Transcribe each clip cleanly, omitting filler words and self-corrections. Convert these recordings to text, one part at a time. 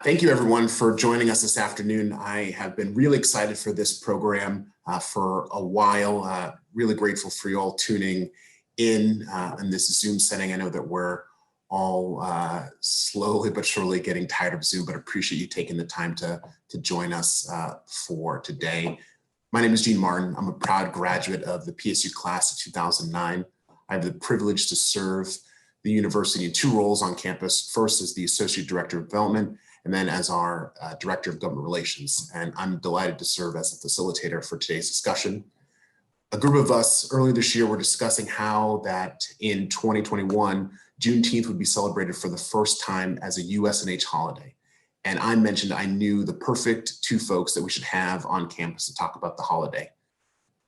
Thank you, everyone, for joining us this afternoon. I have been really excited for this program for a while. Really grateful for you all tuning in this Zoom setting. I know that we're all slowly but surely getting tired of Zoom, but appreciate you taking the time to join us for today. My name is Gene Martin. I'm a proud graduate of the PSU class of 2009. I have the privilege to serve the university in two roles on campus. First as the Associate Director of Development, and then as our Director of Government Relations. And I'm delighted to serve as a facilitator for today's discussion. A group of us earlier this year were discussing how that in 2021, Juneteenth would be celebrated for the first time as a USNH holiday. And I mentioned I knew the perfect two folks that we should have on campus to talk about the holiday.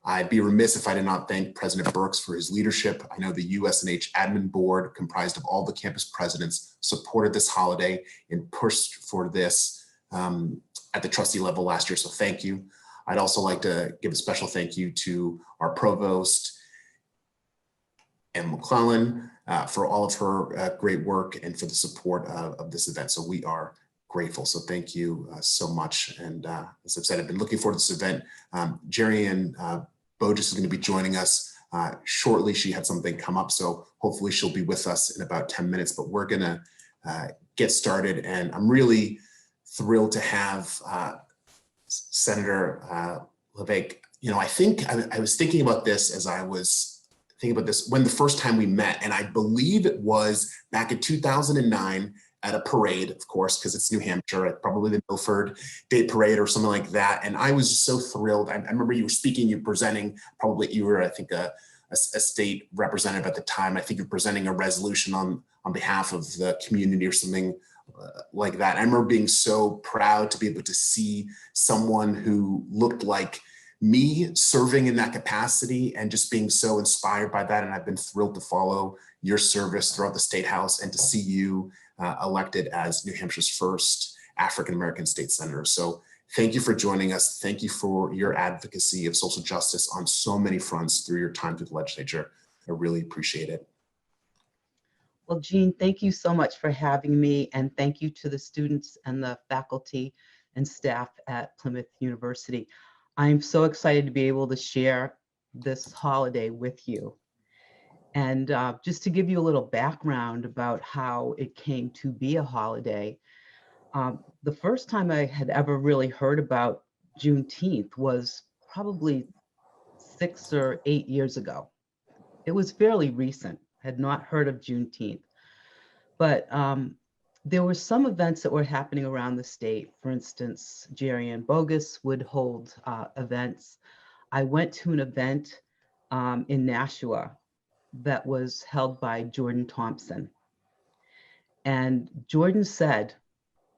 I'd be remiss if I did not thank President Burks for his leadership. I know the USNH admin board, comprised of all the campus presidents, supported this holiday and pushed for this at the trustee level last year, so thank you. I'd also like to give a special thank you to our provost, Ann McClellan, for all of her great work and for the support of this event. So we are grateful. So thank you so much. And as I've said, I've been looking forward to this event. Jerry and Bogus is going to be joining us shortly. She had something come up, so hopefully she'll be with us in about 10 minutes, but we're going to get started. And I'm really thrilled to have Senator Levesque. You know, I think I was thinking about this as I was thinking about this when the first time we met, and I believe it was back in 2009 at a parade, of course, because it's New Hampshire, at probably the Milford Day Parade or something like that. And I was just so thrilled. I remember you were speaking, you were presenting, probably you were, I think, a state representative at the time. I think you're presenting a resolution on behalf of the community or something like that. I remember being so proud to be able to see someone who looked like me serving in that capacity and just being so inspired by that. And I've been thrilled to follow your service throughout the State House and to see you elected as New Hampshire's first African-American state senator. So thank you for joining us. Thank you for your advocacy of social justice on so many fronts through your time through the legislature. I really appreciate it. Well, Jean, thank you so much for having me, and thank you to the students and the faculty and staff at Plymouth University. I'm so excited to be able to share this holiday with you. And just to give you a little background about how it came to be a holiday, the first time I had ever really heard about Juneteenth was probably 6 or 8 years ago. It was fairly recent, had not heard of Juneteenth. But there were some events that were happening around the state. For instance, Jerry and Bogus would hold events. I went to an event in Nashua that was held by Jordan Thompson. And Jordan said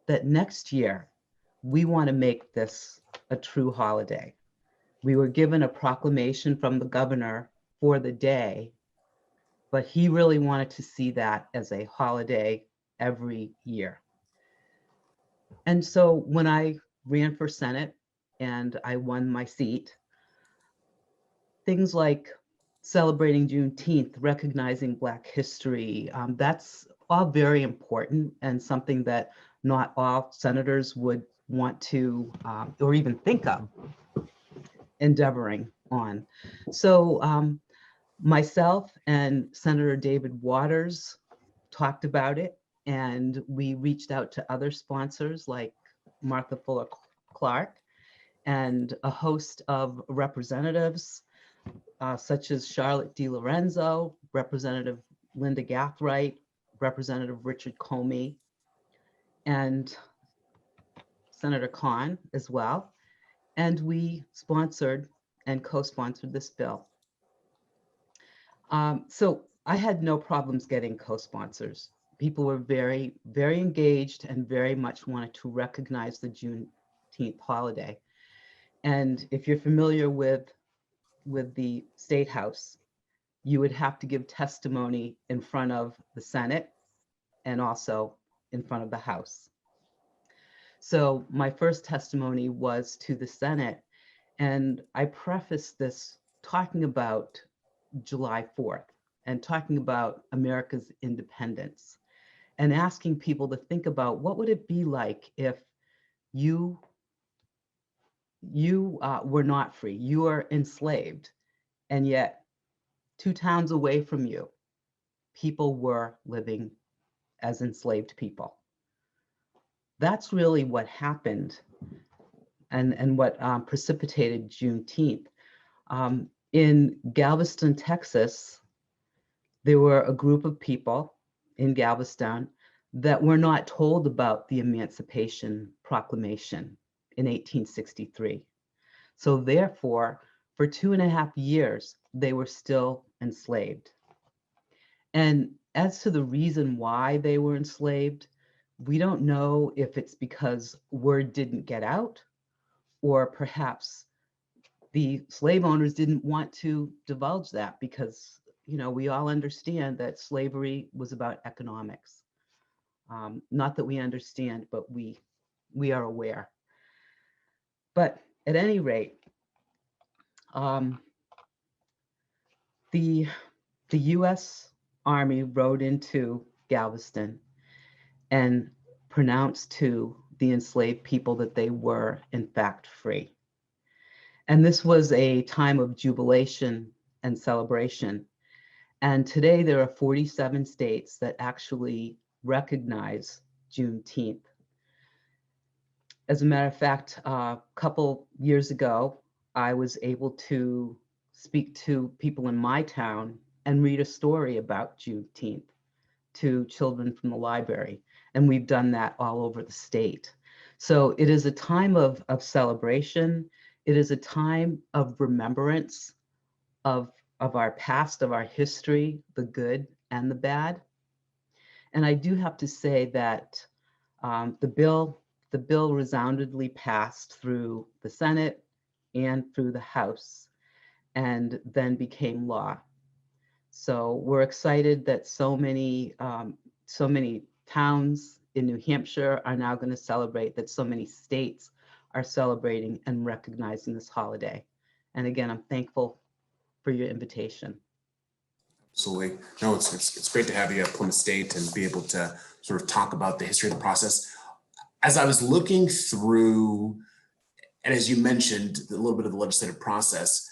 that next year, we want to make this a true holiday. We were given a proclamation from the governor for the day, but he really wanted to see that as a holiday every year. And so when I ran for Senate and I won my seat, things like celebrating Juneteenth, recognizing Black history, that's all very important and something that not all senators would want to or even think of endeavoring on. So myself and Senator David Waters talked about it, and we reached out to other sponsors like Martha Fuller Clark and a host of representatives such as Charlotte DiLorenzo, Representative Linda Gathright, Representative Richard Comey, and Senator Khan as well. And we sponsored and co-sponsored this bill. So I had no problems getting co-sponsors. People were very, very engaged and very much wanted to recognize the Juneteenth holiday. And if you're familiar with the State House, you would have to give testimony in front of the Senate and also in front of the House. So my first testimony was to the Senate, and I prefaced this talking about July 4th and talking about America's independence. and asking people to think about what would it be like if you were not free, you were enslaved, and yet 2 towns away from you, people were living as enslaved people. That's really what happened and what precipitated Juneteenth. In Galveston, Texas, there were a group of people in Galveston that were not told about the Emancipation Proclamation in 1863. So therefore, for 2.5 years, they were still enslaved. And as to the reason why they were enslaved, we don't know if it's because word didn't get out, or perhaps the slave owners didn't want to divulge that because, we all understand that slavery was about economics. Not that we understand, but we are aware. But at any rate, the U.S. Army rode into Galveston and pronounced to the enslaved people that they were, in fact, free. And this was a time of jubilation and celebration. And today there are 47 states that actually recognize Juneteenth. As a matter of fact, a couple years ago, I was able to speak to people in my town and read a story about Juneteenth to children from the library. And we've done that all over the state. So it is a time of celebration. It is a time of remembrance of our past, of our history, the good and the bad. And I do have to say that the bill resoundingly passed through the Senate and through the House, and then became law. So we're excited that so many towns in New Hampshire are now going to celebrate, that so many states are celebrating and recognizing this holiday. And again, I'm thankful for your invitation. Absolutely. No, it's great to have you at Plymouth State and be able to sort of talk about the history of the process. As I was looking through, and as you mentioned, a little bit of the legislative process,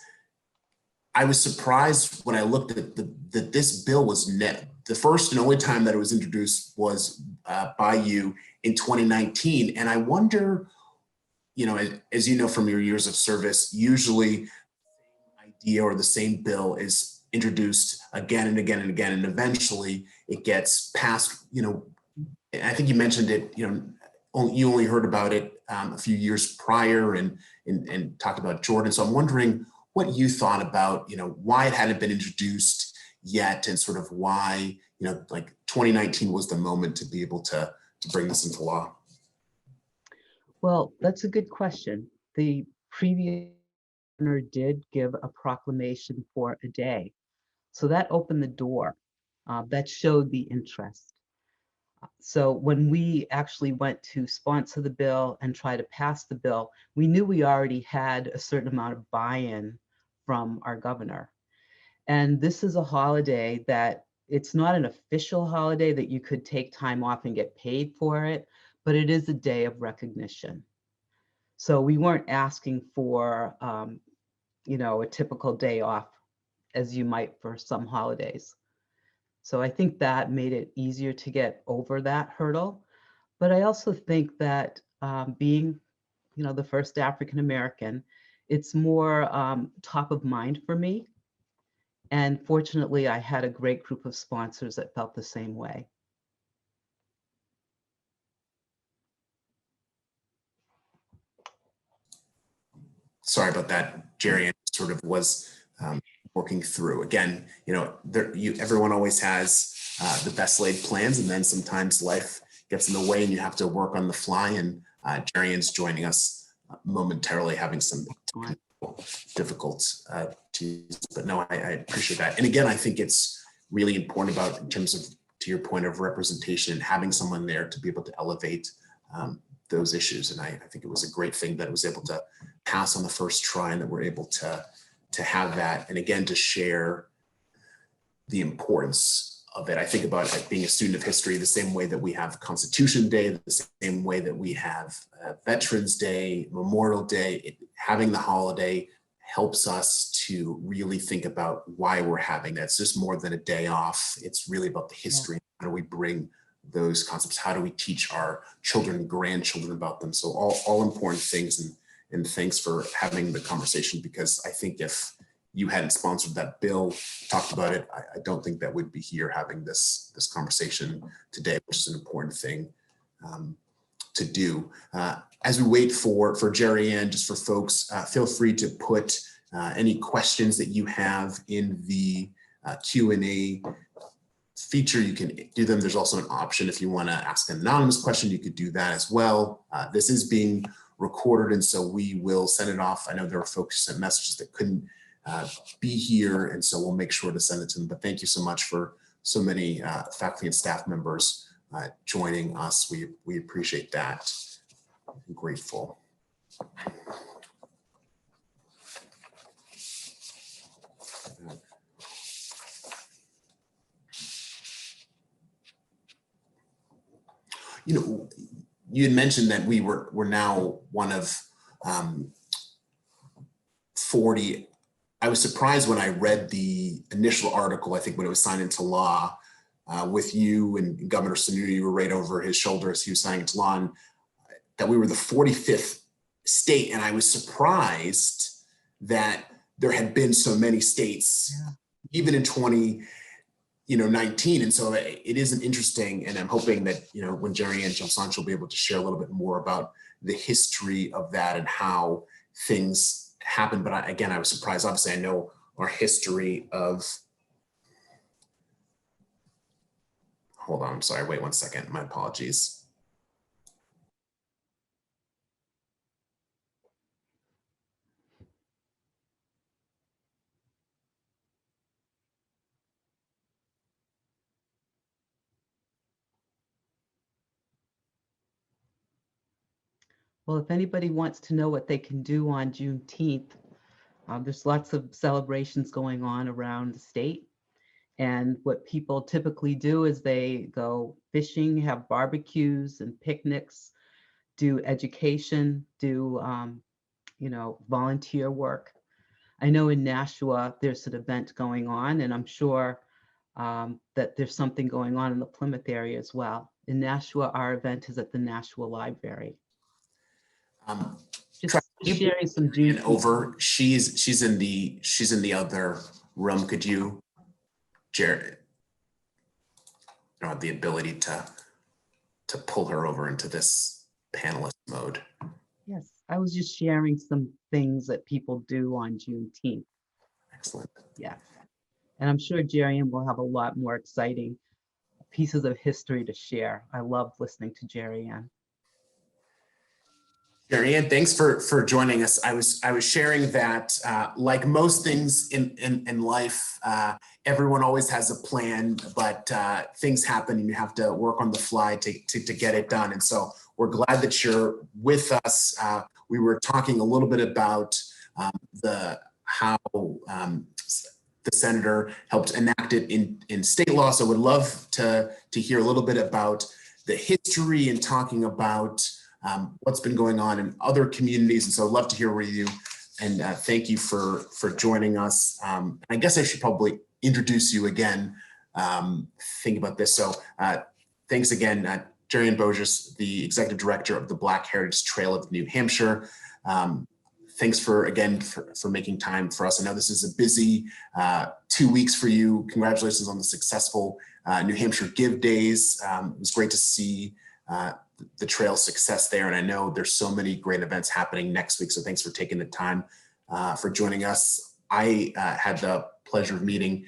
I was surprised when I looked at that this bill was the first and only time that it was introduced was by you in 2019. And I wonder, as you know from your years of service, usually the same idea or the same bill is introduced again and again and again, and eventually it gets passed. I think you mentioned it. You only heard about it a few years prior and talked about Jordan. So I'm wondering what you thought about, why it hadn't been introduced yet, and sort of why, like 2019 was the moment to be able to bring this into law. Well, that's a good question. The previous governor did give a proclamation for a day. So that opened the door. That showed the interest. So when we actually went to sponsor the bill and try to pass the bill, we knew we already had a certain amount of buy-in from our governor. And this is a holiday that it's not an official holiday that you could take time off and get paid for it, but it is a day of recognition. So we weren't asking for, a typical day off as you might for some holidays. So I think that made it easier to get over that hurdle. But I also think that being, the first African American, it's more top of mind for me. And fortunately, I had a great group of sponsors that felt the same way. Sorry about that, Jerry. I sort of was working through. Again, everyone always has the best laid plans, and then sometimes life gets in the way and you have to work on the fly. And Jerry is joining us momentarily, having some difficult but no, I appreciate that. And again, I think it's really important about, in terms of, to your point of representation, and having someone there to be able to elevate those issues. And I think it was a great thing that it was able to pass on the first try, and that we're able to have that, and again, to share the importance of it. I think about it being a student of history the same way that we have Constitution Day, the same way that we have Veterans Day, Memorial Day. Having the holiday helps us to really think about why we're having that. It's just more than a day off. It's really about the history. How do we bring those concepts? How do we teach our children and grandchildren about them? So all important things, and thanks for having the conversation, because I think if you hadn't sponsored that bill, talked about it, I don't think that we'd be here having this conversation today, which is an important thing to do. As we wait for Jerry Ann, just for folks, feel free to put any questions that you have in the Q&A feature. You can do them. There's also an option if you want to ask an anonymous question, you could do that as well. This is being recorded, and so we will send it off. I know there are folks who sent messages that couldn't be here, and so we'll make sure to send it to them. But thank you so much for so many faculty and staff members joining us. We appreciate that. I'm grateful. You know, you had mentioned that we're now one of 40. I was surprised when I read the initial article, I think when it was signed into law, with you and Governor Sununu, you were right over his shoulder as he was signing into law, and that we were the 45th state. And I was surprised that there had been so many states, even in 2019. And so it is an interesting, and I'm hoping that, when Jerry Ann jumps on, she'll be able to share a little bit more about the history of that and how things happened. But again, I was surprised. Obviously, I know our history of, hold on, I'm sorry, wait 1 second, my apologies. Well, if anybody wants to know what they can do on Juneteenth, there's lots of celebrations going on around the state. And what people typically do is they go fishing, have barbecues and picnics, do education, do volunteer work. I know in Nashua, there's an event going on, and I'm sure that there's something going on in the Plymouth area as well. In Nashua, our event is at the Nashua Library. Just sharing some Juneteenth. Over, she's in the other room. Could you, Jared? I don't have the ability to pull her over into this panelist mode. Yes, I was just sharing some things that people do on Juneteenth. Excellent. Yeah, and I'm sure Jerry Ann will have a lot more exciting pieces of history to share. I love listening to Jerry Ann. Jerry Ann, thanks for joining us. I was sharing that like most things in life, everyone always has a plan, but things happen and you have to work on the fly to get it done. And so we're glad that you're with us. We were talking a little bit about how the senator helped enact it in state law. So would love to hear a little bit about the history and talking about what's been going on in other communities. And so I'd love to hear with you, and thank you for joining us. I guess I should probably introduce you again, think about this. So thanks again, Jerry Ann Bojes, the Executive Director of the Black Heritage Trail of New Hampshire. Thanks for making time for us. I know this is a busy 2 weeks for you. Congratulations on the successful New Hampshire Give Days. It was great to see the trail success there. And I know there's so many great events happening next week. So thanks for taking the time for joining us. I had the pleasure of meeting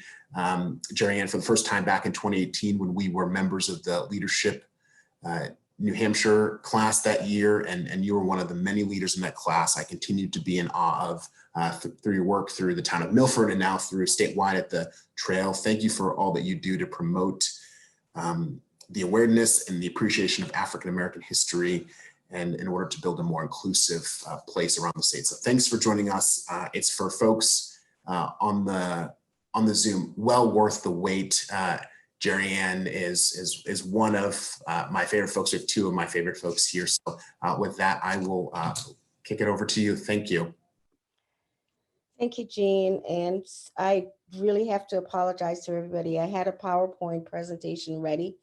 Jerry Ann for the first time back in 2018 when we were members of the Leadership New Hampshire class that year. And you were one of the many leaders in that class I continued to be in awe of through your work through the town of Milford and now through statewide at the trail. Thank you for all that you do to promote the awareness and the appreciation of African-American history, and in order to build a more inclusive place around the state. So thanks for joining us. It's for folks on the Zoom, well worth the wait. Jerry Ann is one of my favorite folks, or two of my favorite folks here. So with that, I will kick it over to you. Thank you. Thank you, Jean. And I really have to apologize to everybody. I had a PowerPoint presentation ready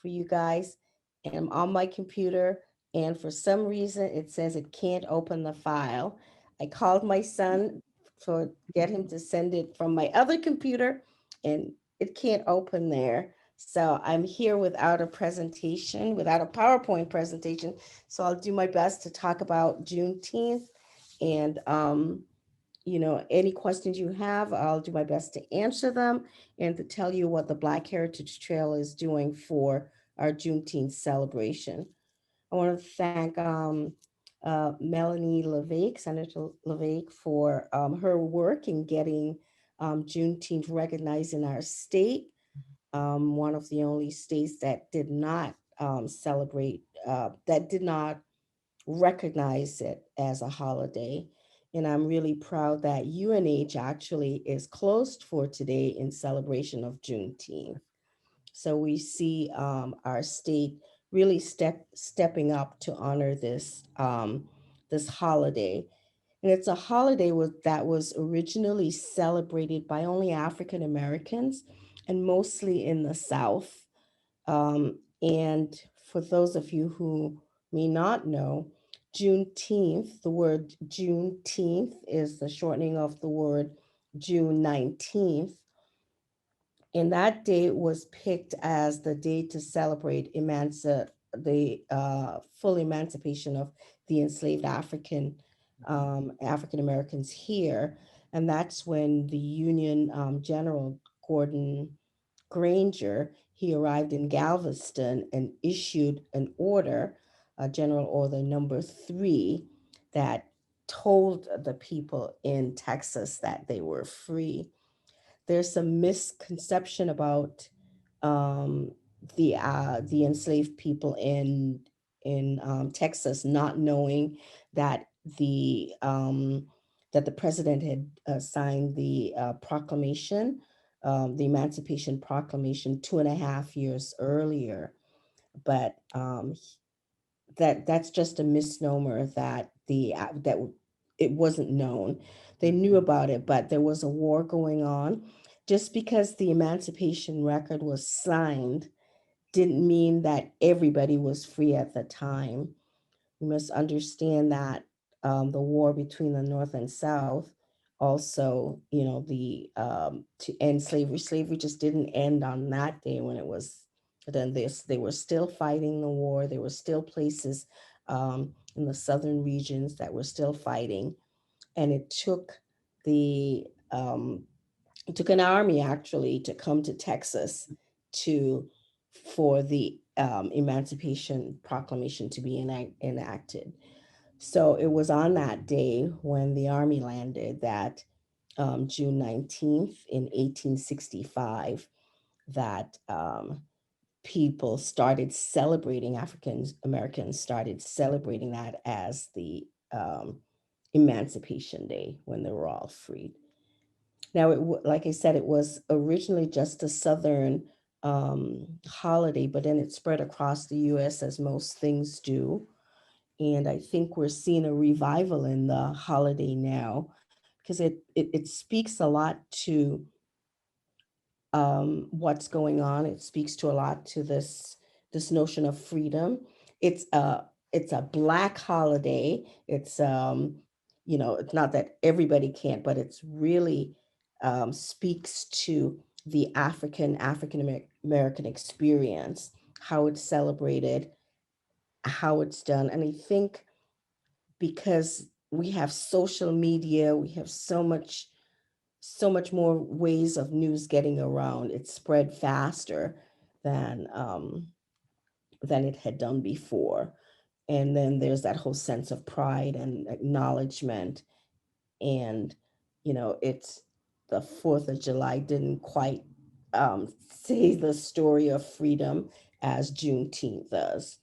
for you guys, and I'm on my computer, and for some reason it says it can't open the file. I called my son to get him to send it from my other computer, and it can't open there. So I'm here without a presentation, without a PowerPoint presentation. So I'll do my best to talk about Juneteenth, and any questions you have, I'll do my best to answer them and to tell you what the Black Heritage Trail is doing for our Juneteenth celebration. I want to thank Melanie LeVake, Senator LeVake, for her work in getting Juneteenth recognized in our state, one of the only states that did not celebrate, that did not recognize it as a holiday. And I'm really proud that UNH actually is closed for today in celebration of Juneteenth. So we see our state really stepping up to honor this holiday. And it's a holiday that was originally celebrated by only African Americans and mostly in the South. And for those of you who may not know, Juneteenth, the word Juneteenth is the shortening of the word June 19th. And that date was picked as the day to celebrate the full emancipation of the enslaved African Americans here. And that's when the Union General Gordon Granger, he arrived in Galveston and issued an order, General Order number 3, that told the people in Texas that they were free. There's some misconception about um, the enslaved people in Texas not knowing that the president had signed the Emancipation Proclamation 2.5 years earlier, but that's just a misnomer that it wasn't known. They knew about it, but there was a war going on. Just because the Emancipation Record was signed didn't mean that everybody was free at the time. We must understand that the war between the North and South also, the to end slavery just didn't end on that day when it was done. They were still fighting the war. There were still places in the southern regions that were still fighting, and the um, it took an army actually to come to Texas to for the Emancipation Proclamation to be enacted. So it was on that day when the army landed, that June 19th in 1865, that people started celebrating, African Americans started celebrating that as the Emancipation Day, when they were all freed. Now, like I said, it was originally just a Southern holiday, but then it spread across the US as most things do. And I think we're seeing a revival in the holiday now, because it speaks a lot to what's going on. It speaks to a lot to this notion of freedom. It's a Black holiday. It's not that everybody can't, but it's really speaks to the African American experience, how it's celebrated, how it's done. And I think because we have social media, we have so much more ways of news getting around. It's spread faster than it had done before. And then there's that whole sense of pride and acknowledgement. And it's the 4th of July didn't quite say the story of freedom as Juneteenth does.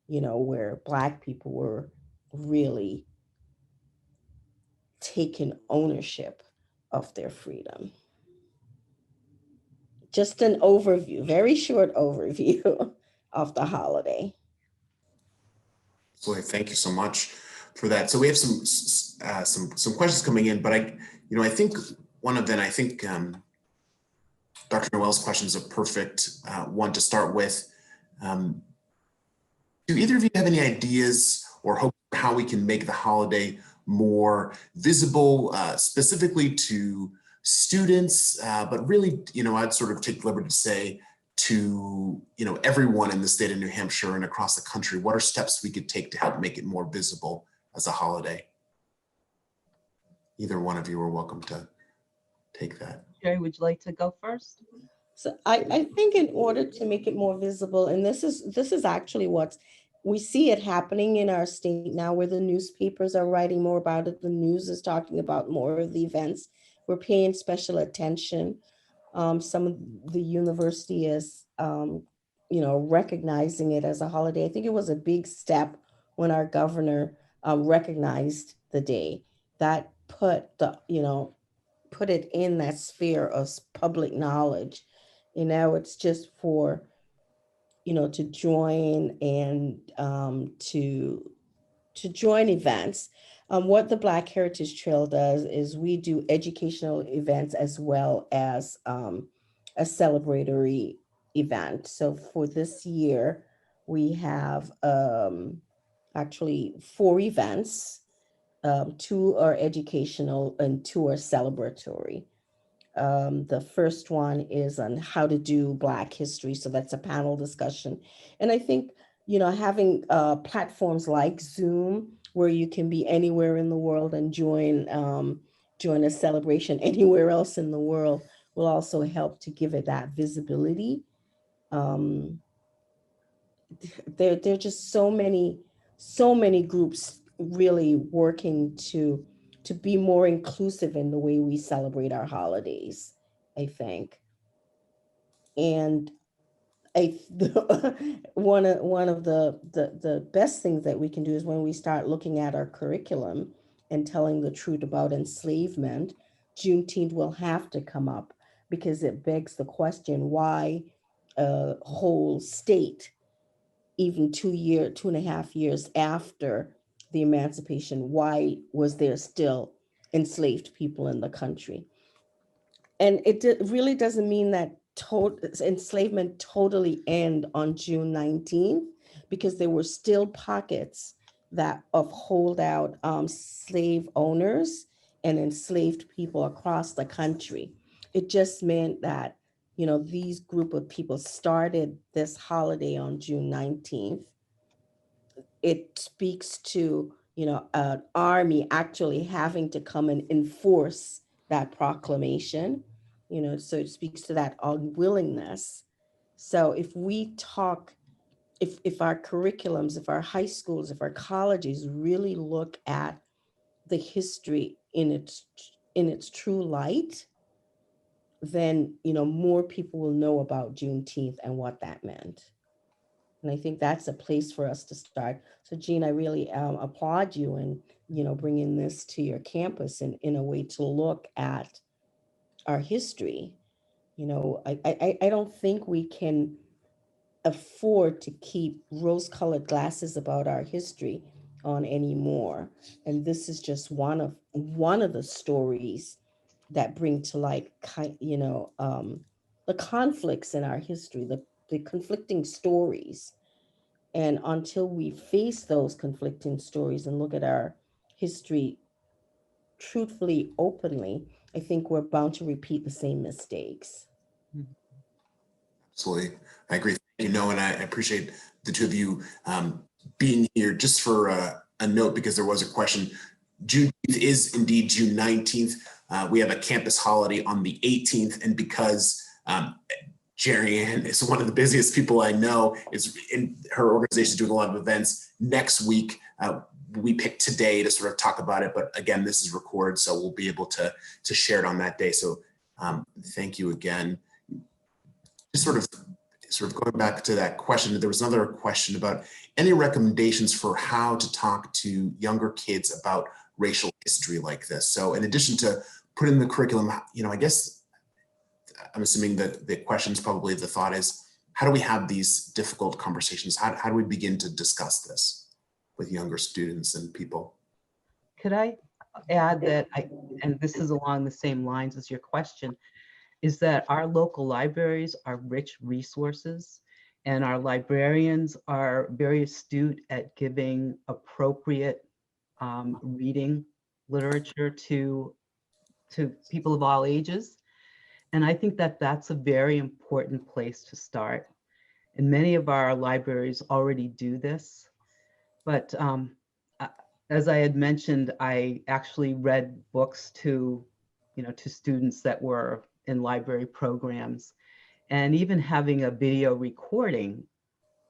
Where Black people were really taking ownership of their freedom. just an overview, very short overview of the holiday. So thank you so much for that. So we have some questions coming in, but I think one of them, Dr. Noel's question is a perfect one to start with. Do either of you have any ideas or hope for how we can make the holiday more visible, specifically to students, but really, I'd sort of take the liberty to say to, everyone in the state of New Hampshire and across the country, what are steps we could take to help make it more visible as a holiday? Either one of you are welcome to take that. Sherry, would you like to go first? So I think in order to make it more visible, and this is actually what we see it happening in our state now, where the newspapers are writing more about it, the news is talking about more of the events. We're paying special attention. Some of the university is, recognizing it as a holiday. I think it was a big step when our governor recognized the day. That put it in that sphere of public knowledge. It's just for, to join and to join events. What the Black Heritage Trail does is we do educational events as well as a celebratory event. So for this year, we have actually 4 events. 2 are educational and 2 are celebratory. The first one is on how to do Black history. So that's a panel discussion. And I think, having platforms like Zoom, where you can be anywhere in the world and join a celebration anywhere else in the world, will also help to give it that visibility. There are just so many groups really working to be more inclusive in the way we celebrate our holidays, I think. And one of the best things that we can do is when we start looking at our curriculum and telling the truth about enslavement, Juneteenth will have to come up, because it begs the question, why a whole state, even 2.5 years after the emancipation, why was there still enslaved people in the country? And it really doesn't mean that enslavement totally end on June 19th, because there were still pockets of holdout slave owners and enslaved people across the country. It just meant that, these group of people started this holiday on June 19th. It speaks to, an army actually having to come and enforce that proclamation, so it speaks to that unwillingness. So if we talk, if our curriculums, if our high schools, if our colleges really look at the history in its true light, then, more people will know about Juneteenth and what that meant. And I think that's a place for us to start. So Jean, I really applaud you in, bringing this to your campus in a way to look at our history. I don't think we can afford to keep rose-colored glasses about our history on anymore. And this is just one of the stories that bring to light, the conflicts in our history, the conflicting stories. And until we face those conflicting stories and look at our history truthfully, openly, I think we're bound to repeat the same mistakes. Absolutely. I agree. Thank you, Noah, and I appreciate the two of you being here. Just for a note, because there was a question, Juneteenth is indeed June 19th. We have a campus holiday on the 18th, and because Jerry Ann is one of the busiest people I know, is in her organization doing a lot of events. Next week, we picked today to sort of talk about it, but again, this is recorded, so we'll be able to share it on that day. So thank you again. Just sort of going back to that question, there was another question about any recommendations for how to talk to younger kids about racial history like this. So in addition to putting in the curriculum, I guess I'm assuming that the question's probably the thought is, how do we have these difficult conversations? How do we begin to discuss this with younger students and people? Could I add that and this is along the same lines as your question, is that our local libraries are rich resources, and our librarians are very astute at giving appropriate reading literature to people of all ages. And I think that that's a very important place to start. And many of our libraries already do this. But a- as I had mentioned, I actually read books to, to students that were in library programs. And even having a video recording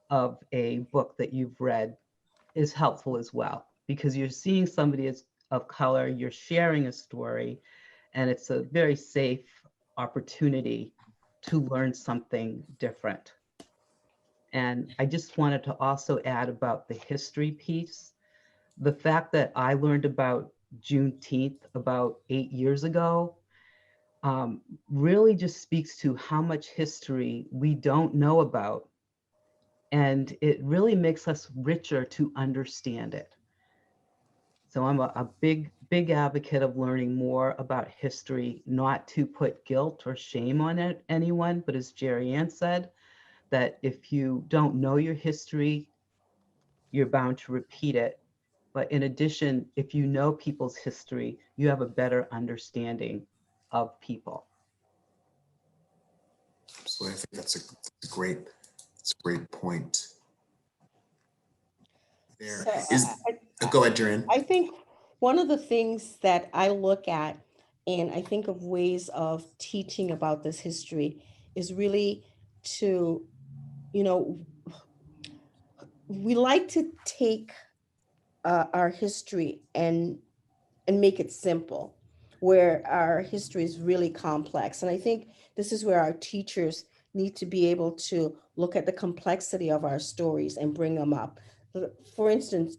of a book that you've read is helpful as well, because you're seeing somebody of color, you're sharing a story, and it's a very safe opportunity to learn something different. And I just wanted to also add about the history piece. The fact that I learned about Juneteenth about 8 years ago really just speaks to how much history we don't know about. And it really makes us richer to understand it. So I'm a big, big advocate of learning more about history, not to put guilt or shame on anyone, but as Jerry Ann said, that if you don't know your history, you're bound to repeat it. But in addition, if you know people's history, you have a better understanding of people. Absolutely, I think that's a great point. There So is, go ahead, Duran. I think one of the things that I look at and I think of ways of teaching about this history is really to, you know, we like to take our history and make it simple, where our history is really complex. And I think this is where our teachers need to be able to look at the complexity of our stories and bring them up. For instance,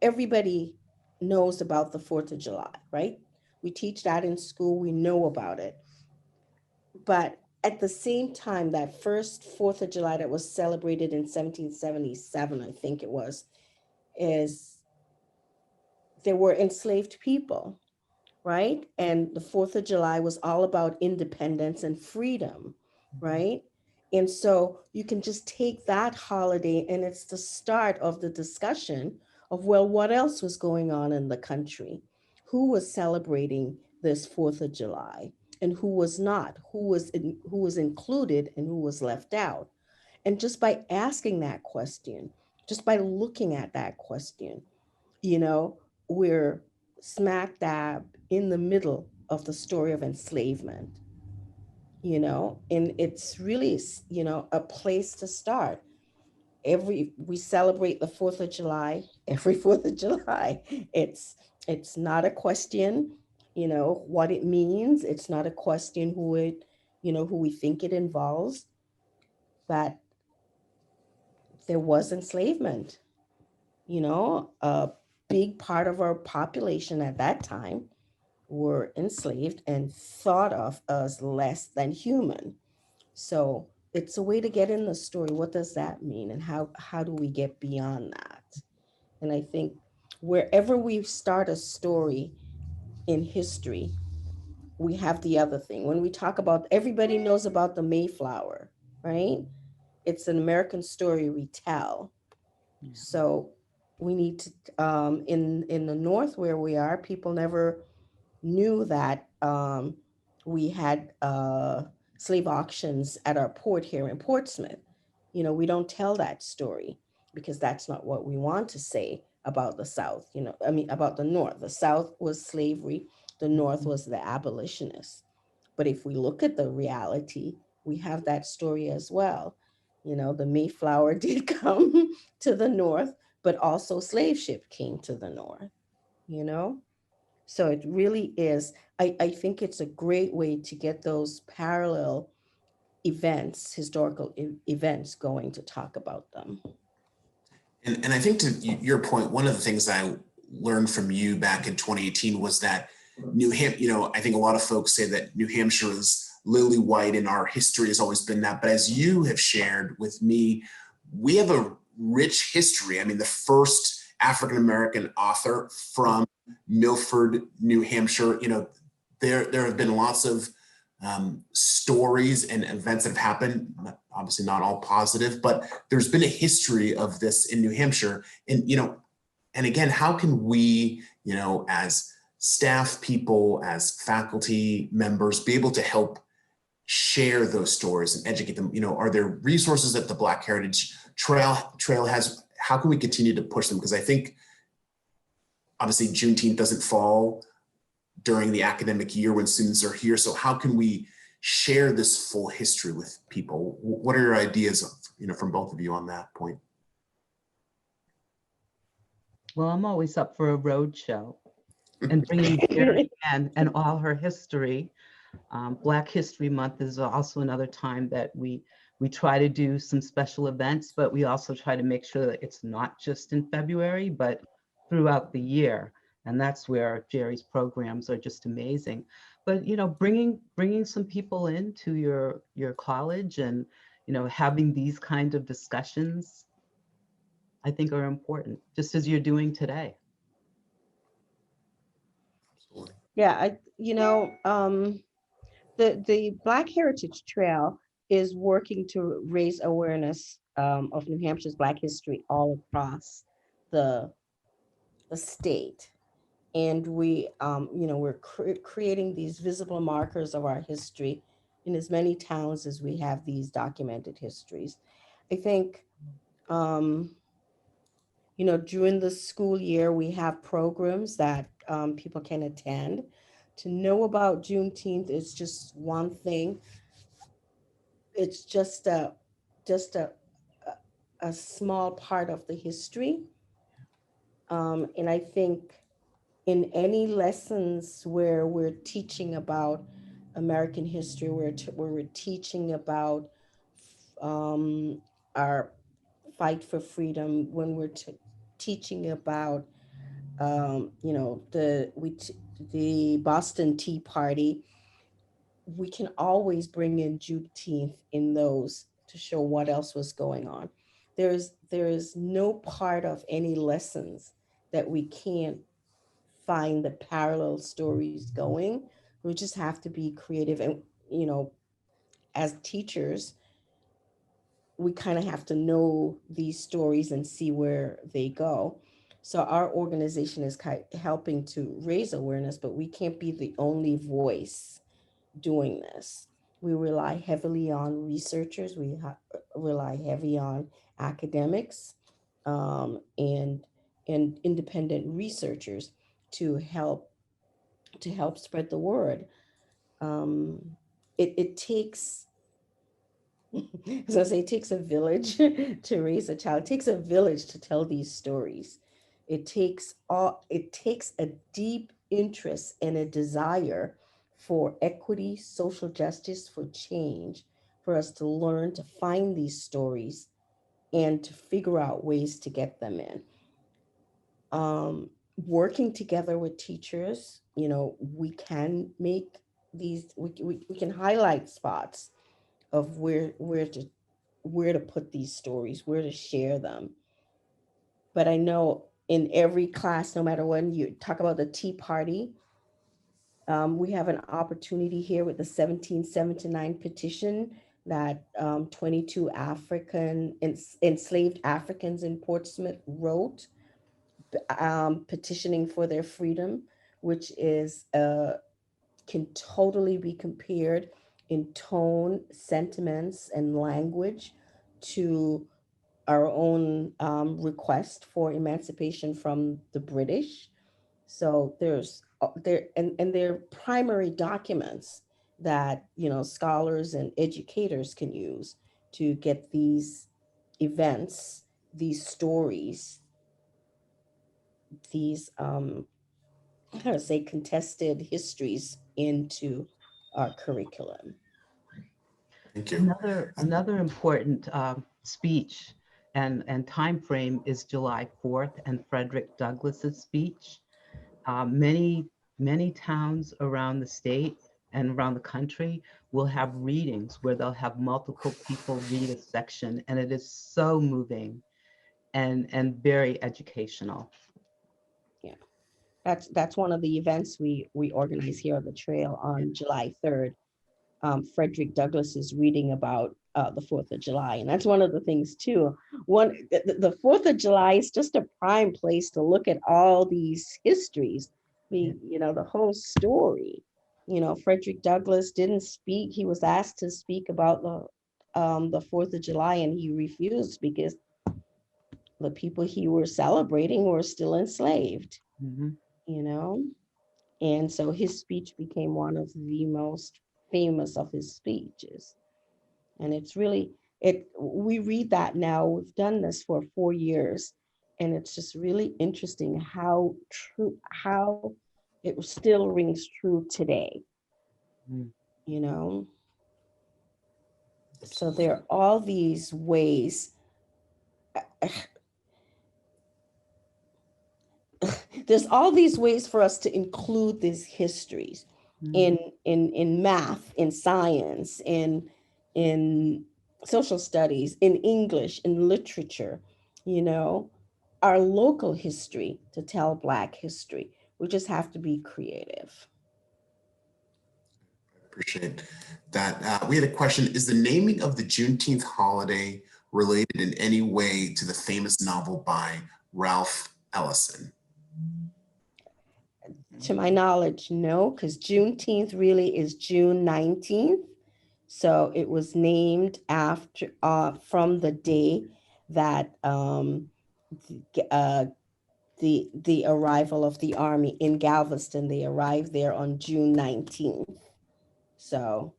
everybody knows about the 4th of July, right? We teach that in school, we know about it. But at the same time, that first 4th of July that was celebrated in 1777, I think it was, is there were enslaved people, right? And the 4th of July was all about independence and freedom, right? And so you can just take that holiday and it's the start of the discussion of, well, what else was going on in the country? Who was celebrating this 4th of July and who was not? Who was included and who was left out? And just by asking that question, just by looking at that question, you know, we're smack dab in the middle of the story of enslavement, and it's really, a place to start. We celebrate the 4th of July, every 4th of July. It's not a question, what it means. It's not a question who we think it involves, but there was enslavement, a big part of our population at that time were enslaved and thought of as less than human. So it's a way to get in the story. What does that mean? And how do we get beyond that? And I think wherever we start a story in history, we have the other thing. When we talk about, everybody knows about the Mayflower, right? It's an American story we tell. Yeah. So we need to, in the North where we are, people never knew that we had slave auctions at our port here in Portsmouth. We don't tell that story because that's not what we want to say about the South. About the North. The South was slavery, the North was the abolitionists. But if we look at the reality, we have that story as well. The Mayflower did come to the North, but also slave ship came to the North, you know? So it really is, I think it's a great way to get those parallel events, historical events going, to talk about them. And I think to your point, one of the things I learned from you back in 2018 was that I think a lot of folks say that New Hampshire is lily white and our history has always been that. But as you have shared with me, we have a rich history. I mean, the first African-American author from Milford, New Hampshire, there have been lots of stories and events that have happened, obviously not all positive, but there's been a history of this in New Hampshire. And again, how can we, as staff people, as faculty members, be able to help share those stories and educate them? Are there resources that the Black Heritage Trail has? How can we continue to push them? Because I think obviously Juneteenth doesn't fall during the academic year when students are here. So how can we share this full history with people? What are your ideas from both of you on that point? Well, I'm always up for a road show and bringing Jerry and all her history. Black History Month is also another time that we try to do some special events, but we also try to make sure that it's not just in February, but throughout the year. And that's where Jerry's programs are just amazing. But bringing some people into your college and having these kinds of discussions, I think are important, just as you're doing today. Yeah, the Black Heritage Trail is working to raise awareness of New Hampshire's Black history all across the state. And we're creating these visible markers of our history in as many towns as we have these documented histories. I think, during the school year, we have programs that people can attend. To know about Juneteenth is just one thing. It's just a small part of the history. And I think in any lessons where we're teaching about American history, where we're teaching about our fight for freedom, when we're teaching about the Boston Tea Party, we can always bring in Juneteenth in those to show what else was going on. There is no part of any lessons that we can't find the parallel stories going. We just have to be creative. And, as teachers, we kind of have to know these stories and see where they go. So our organization is helping to raise awareness, but we can't be the only voice doing this. We rely heavily on researchers. We rely heavy on academics and independent researchers to help spread the word. It takes, as I say, it takes a village to raise a child. It takes a village to tell these stories. It takes a deep interest and a desire for equity, social justice, for change, for us to learn to find these stories and to figure out ways to get them in. Working together with teachers, we can make these, we can highlight spots of where to put these stories, where to share them. But I know in every class, no matter when you talk about the Tea Party, we have an opportunity here with the 1779 petition that 22 enslaved Africans in Portsmouth wrote, petitioning for their freedom, which is can totally be compared in tone, sentiments, and language to our own request for emancipation from the British. So they're primary documents that scholars and educators can use to get these events, these stories, these how to say contested histories into our curriculum. Thank you. Another important speech and time frame is July 4th and Frederick Douglass's speech. Many towns around the state and around the country we'll have readings where they'll have multiple people read a section, and it is so moving and very educational. Yeah, that's one of the events we organize here on the trail on July 3rd. Frederick Douglass is reading about the 4th of July. And that's one of the things too. The 4th of July is just a prime place to look at all these histories. The whole story. Frederick Douglass didn't speak. He was asked to speak about the 4th of July, and he refused because the people he was celebrating were still enslaved, And so his speech became one of the most famous of his speeches. And it's really, we read that now, we've done this for 4 years, and it's just really interesting how it still rings true today, So there are all these ways. There's all these ways for us to include these histories in math, in science, in social studies, in English, in literature, our local history to tell Black history. We just have to be creative. Appreciate that. We had a question. Is the naming of the Juneteenth holiday related in any way to the famous novel by Ralph Ellison? To my knowledge, no, because Juneteenth really is June 19th. So it was named after from the day that the arrival of the army in Galveston. They arrived there on June 19th. So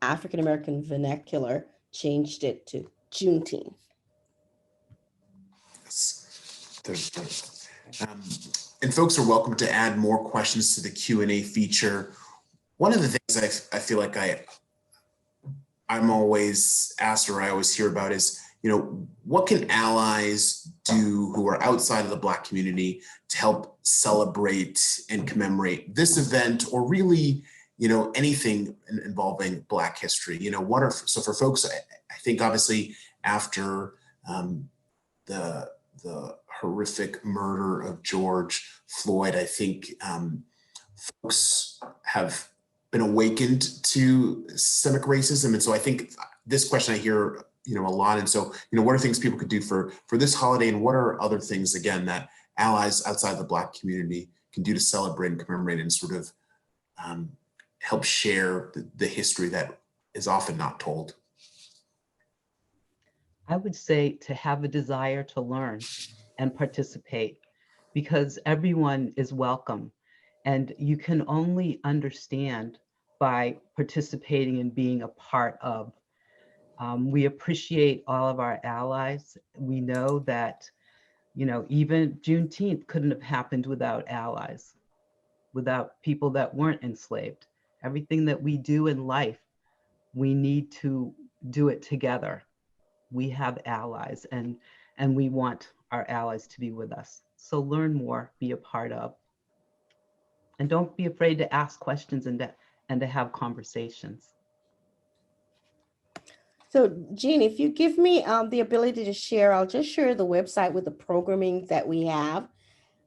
African American vernacular changed it to Juneteenth. And folks are welcome to add more questions to the Q&A feature. One of the things I feel like I'm always asked, or I always hear about, is, what can allies do who are outside of the Black community to help celebrate and commemorate this event, or really, anything involving Black history? So for folks, I think obviously after the horrific murder of George Floyd, I think folks have been awakened to systemic racism. And so I think this question I hear, a lot. And so, what are things people could do for this holiday? And what are other things, again, that allies outside the Black community can do to celebrate and commemorate and sort of help share the history that is often not told? I would say to have a desire to learn and participate, because everyone is welcome, and you can only understand by participating and being a part of. We appreciate all of our allies. We know that, even Juneteenth couldn't have happened without allies, without people that weren't enslaved. Everything that we do in life, we need to do it together. We have allies, and we want our allies to be with us. So learn more, be a part of, and don't be afraid to ask questions and to have conversations. So Jean, if you give me the ability to share, I'll just share the website with the programming that we have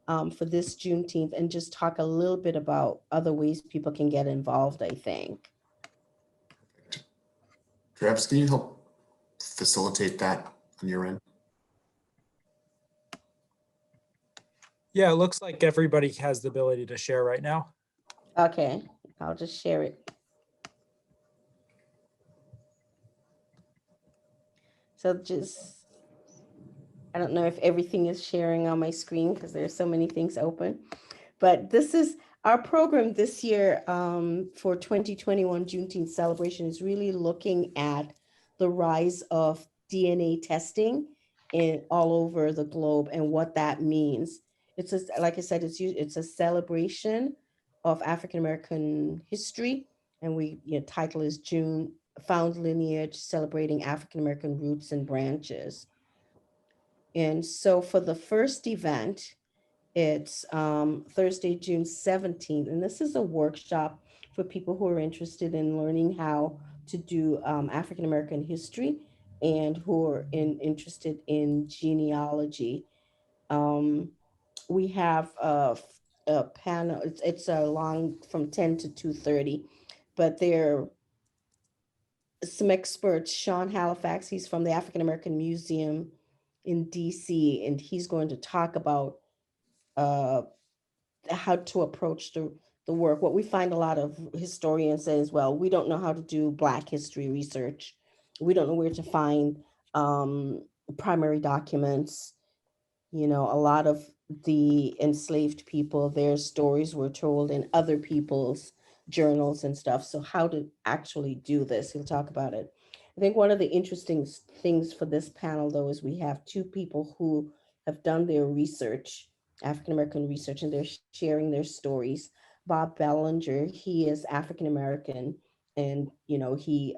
for this Juneteenth, and just talk a little bit about other ways people can get involved, I think. Travis, can you help facilitate that on your end? Yeah, it looks like everybody has the ability to share right now. Okay, I'll just share it. So I don't know if everything is sharing on my screen because there's so many things open, but this is our program this year for 2021 Juneteenth celebration is really looking at the rise of DNA testing all over the globe and what that means. It's like I said, it's a celebration of African American history, and title is June Found Lineage, Celebrating African American Roots and Branches. And so for the first event, it's Thursday, June 17th, and this is a workshop for people who are interested in learning how to do African American history and who are interested in genealogy. Um, we have a panel. It's a long from 10 to 2:30, but there are some experts. Sean Halifax, he's from the African American Museum in DC, and he's going to talk about uh, how to approach the work. What we find a lot of historians say is, well, we don't know how to do Black history research. We don't know where to find primary documents. You know, a lot of the enslaved people, their stories were told in other people's journals and stuff. So how to actually do this, he'll talk about it. I think one of the interesting things for this panel, though, is we have two people who have done their research, African American research, and they're sharing their stories. Bob Bellinger, he is African American, and you know he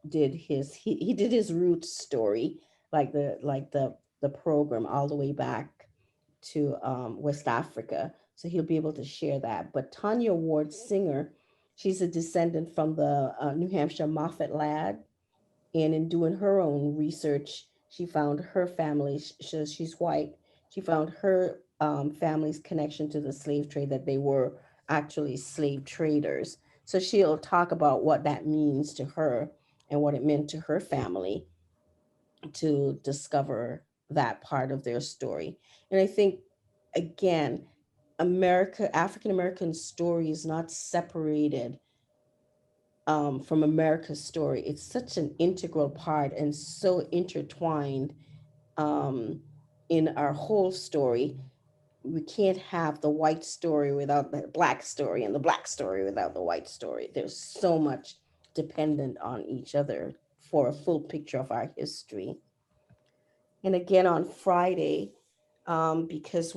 did his roots story, the program all the way back to West Africa. So he'll be able to share that. But Tanya Ward Singer, she's a descendant from the New Hampshire Moffat lad. And in doing her own research, she found her family, she's white, she found her family's connection to the slave trade, that they were actually slave traders. So she'll talk about what that means to her and what it meant to her family to discover that part of their story. And I think, again, African American story is not separated from America's story. It's such an integral part and so intertwined um, in our whole story. We can't have the white story without the Black story, and the Black story without the white story. There's so much dependent on each other for a full picture of our history. And again on Friday, because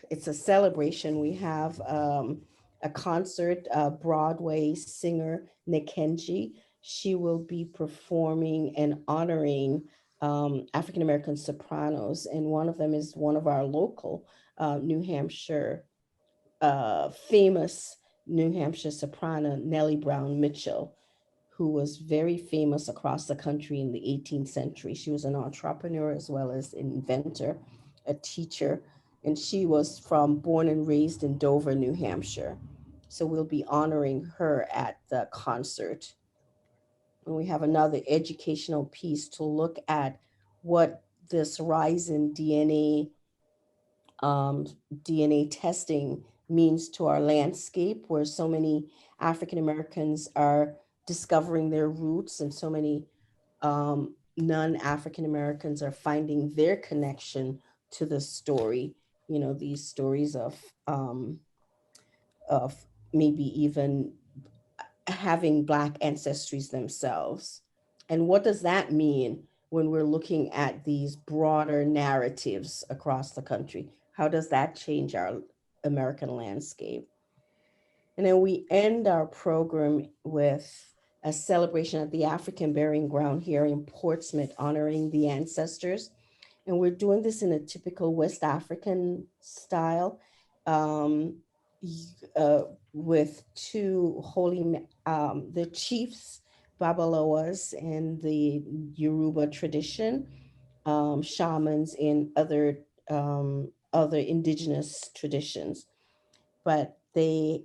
it's a celebration, we have a concert. Broadway singer Nikenji, she will be performing and honoring African American sopranos, and one of them is one of our local New Hampshire famous New Hampshire soprano, Nellie Brown Mitchell, who was very famous across the country in the 18th century. She was an entrepreneur as well as an inventor, a teacher, and she was born and raised in Dover, New Hampshire. So we'll be honoring her at the concert. And we have another educational piece to look at what this rise in DNA testing means to our landscape, where so many African Americans are discovering their roots, and so many non-African Americans are finding their connection to the story. You know, these stories of maybe even having Black ancestries themselves. And what does that mean when we're looking at these broader narratives across the country? How does that change our American landscape? And then we end our program with a celebration at the African Burying Ground here in Portsmouth, honoring the ancestors. And we're doing this in a typical West African style, um, with two the chiefs, Babaloas, and the Yoruba tradition, shamans in other indigenous traditions. But they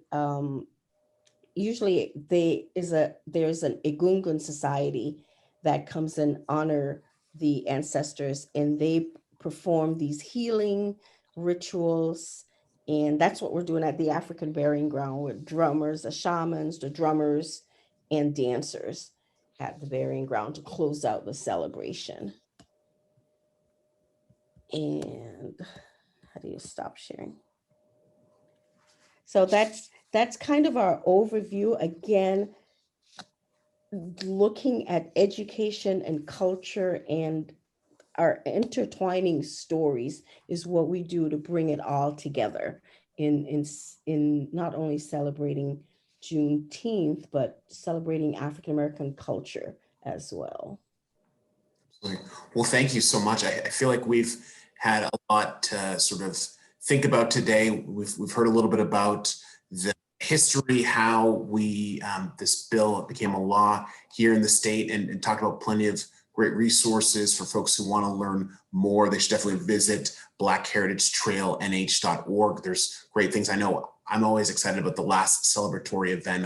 usually there's an Egungun society that comes and honor the ancestors, and they perform these healing rituals. And that's what we're doing at the African Burying Ground, with drummers, the shamans, the drummers, and dancers at the burying ground to close out the celebration. And how do you stop sharing? So that's kind of our overview. Again, looking at education and culture and our intertwining stories is what we do to bring it all together in not only celebrating Juneteenth, but celebrating African American culture as well. Well, thank you so much. I feel like we've had a lot to sort of think about today. We've heard a little bit about the history, how we this bill became a law here in the state, and talked about plenty of great resources for folks who want to learn more. They should definitely visit blackheritagetrailnh.org. There's great things. I know I'm always excited about the last celebratory event.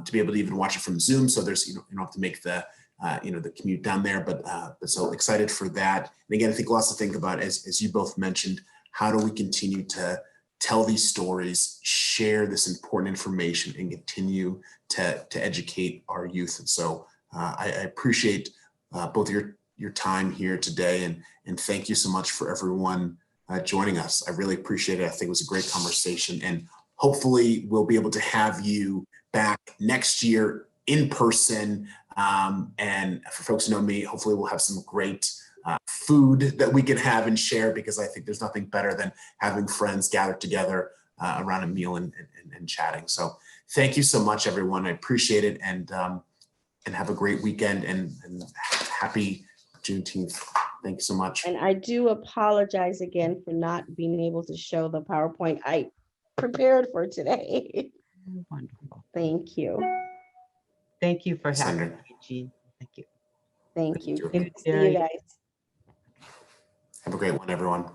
To be able to even watch it from Zoom. So there's, you don't have to make the the commute down there, but so excited for that. And again, I think lots to think about, as you both mentioned. How do we continue to tell these stories, share this important information, and continue to educate our youth? And so I appreciate both your time here today, and thank you so much for everyone joining us. I really appreciate it. I think it was a great conversation, and hopefully we'll be able to have you back next year in person. And for folks who know me, hopefully we'll have some great food that we can have and share, because I think there's nothing better than having friends gathered together around a meal and chatting. So thank you so much, everyone. I appreciate it, and have a great weekend, and happy Juneteenth. Thank you so much. And I do apologize again for not being able to show the PowerPoint I prepared for today. Wonderful. Thank you. Thank you for having Senator. me, Jean. Thank you. Thank you. you. Good to see you guys. Have a great one, everyone.